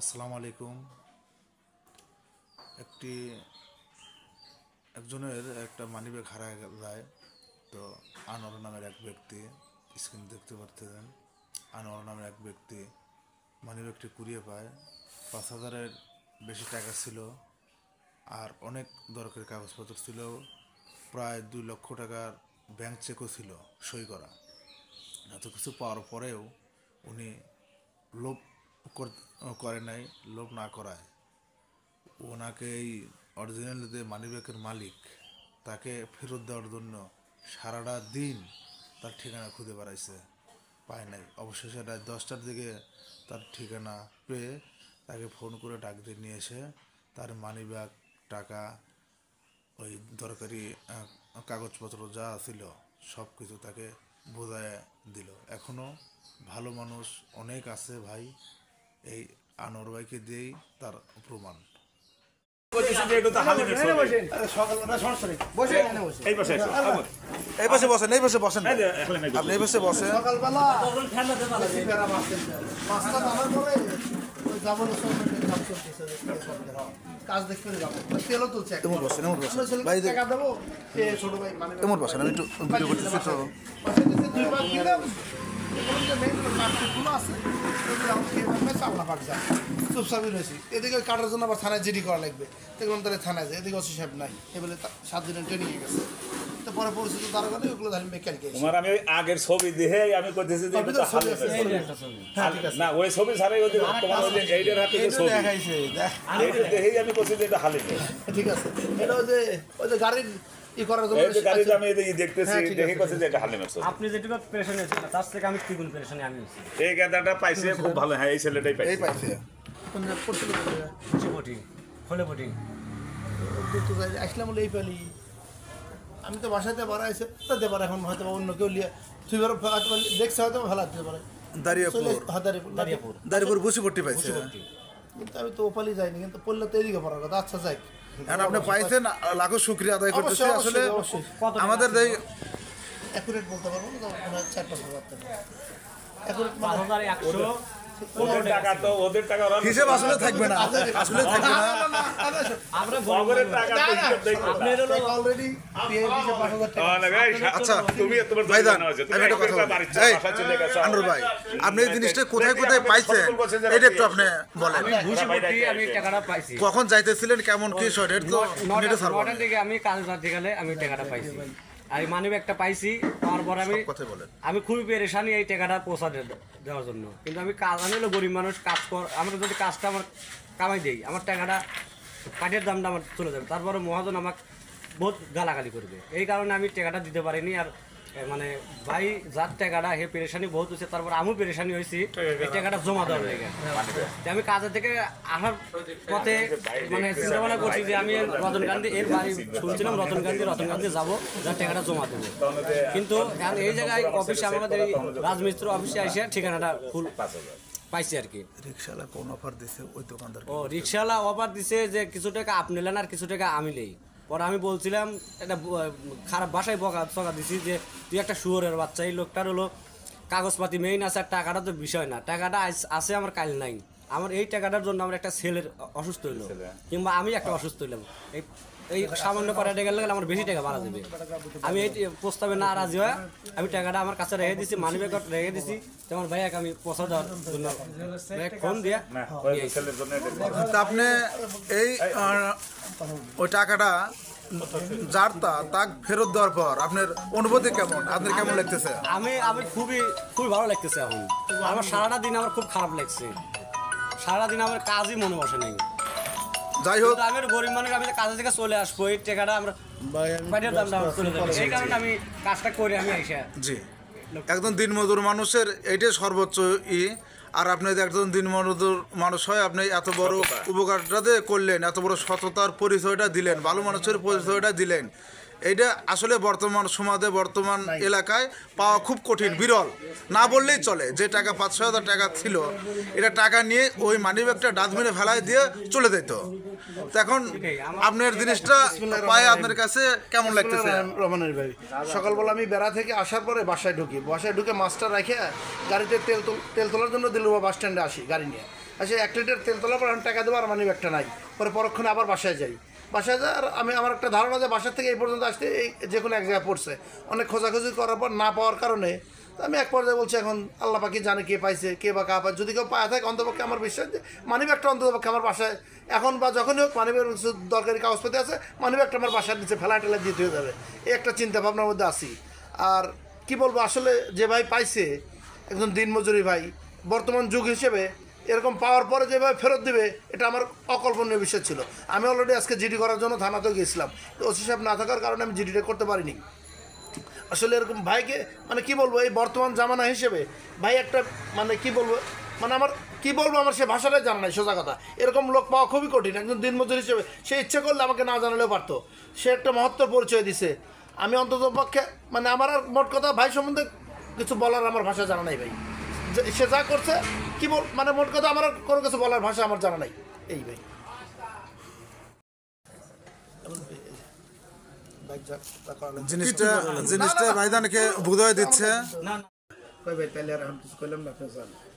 আসসালামু আলাইকুম। একজনের একটা মানিব্যাগ হারায় যায়। তো আনোয়ার নামের এক ব্যক্তি, স্ক্রিন দেখতে পাচ্ছেন, আনোয়ার নামের এক ব্যক্তি মানিব্যাগটি কুড়িয়ে পায়। 5,000-এর বেশি টাকা ছিল, আর অনেক দরকারি কাগজপত্র ছিল। প্রায় 2 লক্ষ টাকার ব্যাংক চেকও ছিল সই করা। এত কিছু পাওয়ার পরেও উনি লোভ করে নাই। লোভ না করায় ওনাকে এই অরিজিনাল যে মানিব্যাগের মালিক, তাকে ফেরত দেওয়ার জন্য সারাটা দিন তার ঠিকানা খুঁজে বেড়াইছে, পায় নাই। অবশেষে রাত 10টার দিকে তার ঠিকানা পেয়ে তাকে ফোন করে ডাক দিয়ে নিয়ে এসে তার মানিব্যাগ, টাকা, ওই দরকারি কাগজপত্র যা ছিল সব কিছু তাকে বোঝায় দিল। এখনও ভালো মানুষ অনেক আছে ভাই, এই আনোয়ার ভাইকে দিয়েই তার প্রমাণ। এই পাশে বসেন, এই পাশে বসেন, আপনি এই পাশে বসেন। কাজ দেখতে যাবো, তেলও তুলছে। এমন বসেন, এমন বসেন ভাই, টাকা দেবো ছোট ভাই, মানে এমন বসেন, আমি একটু ভিডিও করতেছি তো। 2 মাস দিলাম, যে মেইনগুলো কাঠগুলো আছে চাল্লা পাক যায়, চুপচাপই রয়েছি। এদিকে কাটার জন্য আবার থানায় জিডি করা লাগবে, দেখলাম তাহলে থানায় যায়। এদিকে ওসি সাহেব নাই, এ বলে 7 দিনের ট্রেনিংয়ে গেছে। তো পরে পরিস্থিতি তার কারণে ওগুলো ধরেন মেকানিকে তোমার আমি আগের ছবি দেখে আমি কইতেছি যে এটা হালে না, ওই ছবি ছাড়াই ওই তোমার ওই এইটার হাতে যে ছবি দেখাইছে, এইটা দেখেই আমি কইছি যে এটা হালে। ঠিক আছে, এটা ওই যে গাড়ির করার জন্য এই যে গাড়িটা আমি এই দেখতেছি, দেখে কইছি যে এটা হালে মারছে। আপনি যেটুকু পেরেশানি হয়েছিল তার থেকে আমি দ্বিগুণ পেরেশানি আমি হয়েছি। এই গাদাটা পাইছে খুব ভালো। হ্যাঁ, এই ছেলেটাই এই পাইছে। পাইছে বটি ফলে বটি তো যাই আসলাম বলে এই পেলি। আমি তো বাসাতে বাড়াইছে তো দেবার, এখন হয়তো অন্য কেউ লিয়ে তুই দেখছে, হয়তো ভালো লাগতে পারে। দাঁড়িপুর বসিপট্টি পাইছে, কিন্তু আমি তো ওপালি যাইনি, কিন্তু পড়লে তো এদিকে পড়ার কথা। আচ্ছা যাই, এখন আপনি পাইছেন, লাখো শুক্রিয়া আদায় করতেছি। আসলে অবশ্যই আমাদের অ্যাকুরেট বলতে পারবো না, 4-5 হাজার টাকা অ্যাকুরেট, 5,100 ওদের টাকা তো ওদের টাকা হিসেব আসলে থাকবে না, আসলে থাকবে না। আমরা বগরের টাকা তো হিসাব দেই না। আপনার হলো অলরেডি পিএইচডি 5,000 টাকা। আচ্ছা তুমি তোমার ভাইজান, তুমি আমি একটা কথা বলি। এই বাসা চলে গেছো আনোয়ার ভাই, আপনি এই জিনিসটা কোথায় কোথায় পাইছেন এটা একটু আপনি বলেন। আমি টাকাটা পাইছি কখন যাইতেছিলেন, কেমন কি শর্ট, এটা তো নেটে ছাড়বো না। 9টার দিকে আমি কাজ রাতে গেলে আমি টাকাটা পাইছি, আর মানিব্যাগ একটা পাইছি। পাওয়ার পর আমি কথাই বলেন। আমি খুবই পেরেশানি এই টাকাটা পৌঁছা দেওয়ার জন্য। কিন্তু আমি হলো গরিব মানুষ, কাজ আমরা যদি কাজটা আমার কামাই দিই, আমার টাকাটা কাঠের দামটা আমার চলে যাবে। তারপরে মহাজন আমাকে বহুত গালাগালি করবে, এই কারণে আমি টাকাটা দিতে পারিনি। আর মানে ভাই যার টাকাটা হে পেরেশানি বহুত হয়েছে, তারপর আমিও পেরেশানি হয়েছি এই টাকাটা জমা দেওয়ার লেগে। আমি কাজের থেকে আসার পথে মানে চিন্তা ভাবনা করছি যে আমি রতনকান্দি এর বাড়ি শুনছিলাম, রতনকান্দি যাবো, যার টাকাটা জমা দেবো। কিন্তু এই জায়গায় অফিসে আমাদের এই রাজমিস্ত্রি অফিসে এসে ঠিকানাটা ফুল পাইছি আর কি। রিক্সাওয়ালা কোন অফার দিছে ওই দোকানদার? ও রিক্সাওয়ালা অফার দিছে যে কিছু টাকা আপনি নেন আর কিছু টাকা আমি নেই। পরে আমি বলছিলাম, একটা খারাপ ভাষায় বকা দিছি যে তুই একটা শুয়োরের বাচ্চা। এই লোকটার হলো কাগজপাতি মেইন আছে, আর টাকাটা তো বিষয় না। টাকাটা আছে আমার, কাল নাই। আমার এই টাকাটার জন্য আমার একটা ছেলের অসুস্থ হইলো, কিংবা আমি একটা অসুস্থ হইলাম, এই সামান্য করা টাকা গেলে আমার বেশি টাকা বাড়া দেবে। আমি এই প্রস্তাবে না রাজি হয় আমি টাকাটা আমার কাছে রেখে দিছি, মানিব্যাগ রেখে দিছি। তোমার ভাইয়াকে আমি পৌঁছা দেওয়ার জন্য ফোন দিয়া আপনি এই ওই টাকাটা যার তা ফেরত দেওয়ার পর আপনার অনুভূতি কেমন, আপনার কেমন লাগতেছে? আমি খুবই ভালো লাগতেছে। এখন আমার সারাটা দিন আমার খুব খারাপ লাগছে, সারাদিন আমার কাজই মনে বসে নাই। যাই হোক, আমি গরিব মানুষ, আমি কাজে থেকে চলে আসবো, এই টাকাটা আমরা বাইরের দামটা আমার চলে যাবে, এই কারণে আমি কাজটা করে আমি আইসা। জি, একজন দিনমজুর মানুষের এইটাই সর্বোচ্চ আর আপনি যদি একজন দিনমজুর মানুষ হয়, আপনি এত বড় উপকারটা করলেন, এত বড় সততার পরিচয়টা দিলেন, ভালো মানুষের পরিচয়টা দিলেন। এইটা আসলে বর্তমান সমাজে, বর্তমান এলাকায় পাওয়া খুব কঠিন, বিরল না বললেই চলে। যে টাকা 5-6 হাজার টাকা ছিল, এটা টাকা নিয়ে ওই মানিব্যাগটা ডাস্টবিনে ফেলাই দিয়ে চলে যেত। এখন আপনার জিনিসটা পায়ে আপনার কাছে কেমন লাগতেছে? রহমানের ভাই, সকালবেলা আমি বেড়া থেকে আসার পরে বাসায় ঢুকে মাছটা রেখে গাড়িতে তেল তোলার জন্য দিলুয়া বাস স্ট্যান্ডে আসি গাড়ি নিয়ে। আসে 1 লিটার তেল তোলার পর আমি টাকা দেবো আর মানি ব্যাগটা নাই, পরে পরক্ষণে আবার বাসায় যাই। বাসায় যায় আর আমার একটা ধারণা যে বাসার থেকে এই পর্যন্ত আসতে এই যে কোনো এক জায়গায় পড়ছে। অনেক খোঁজাখুঁজি করার পর না পাওয়ার কারণে আমি এক পর্যায়ে বলছি এখন আল্লাহ পাকি জানে কে পাইছে কে বা কা পায়, যদি কেউ পায় থাকে অন্তপক্ষে আমার বিশ্বাস যে মানি ব্যাগটা অন্ততপক্ষে আমার বাসায় এখন বা যখনই হোক মানি ব্যাগ দরকারি কাগজপাতি আছে, মানি ব্যাগটা আমার বাসার নিচে ফেলা টেলা দিতে হয়ে যাবে, এই একটা চিন্তা ভাবনার মধ্যে আসি। আর কি বলবো, আসলে যে ভাই পাইছে একজন দিনমজুরি ভাই, বর্তমান যুগ হিসেবে এরকম পাওয়ার পরে যেভাবে ফেরত দিবে এটা আমার অকল্পনীয় বিষয় ছিল। আমি অলরেডি আজকে জিডি করার জন্য থানাতেও গেছিলাম, ওসি সাহেব না থাকার কারণে আমি জিডিটা করতে পারিনি। আসলে এরকম ভাইকে মানে কি বলবো, এই বর্তমান জামানা হিসেবে ভাই একটা মানে কি বলবো, মানে আমার কি বলবো, আমার সে ভাষাটাই জানা নাই সোজা কথা। এরকম লোক পাওয়া খুবই কঠিন। একজন দিনমজুর হিসেবে সে ইচ্ছে করলে আমাকে না জানালেও পারতো, সে একটা মহত্তর পরিচয় দিছে। আমি অন্তত পক্ষে মানে আমার আর মোট কথা ভাই সম্বন্ধে কিছু বলার আমার ভাষা জানা নাই ভাই, সে যা করছে কি বল মানে মোট কথা আমার আর কোনো কিছু বলার ভাষা আমার জানা নাই এই ভাই। জিনিসটা ভাইদানকে বুঝাই দিচ্ছে। ভাই তাহলে আর আমি কিছু করলাম না, আপনি জানেন।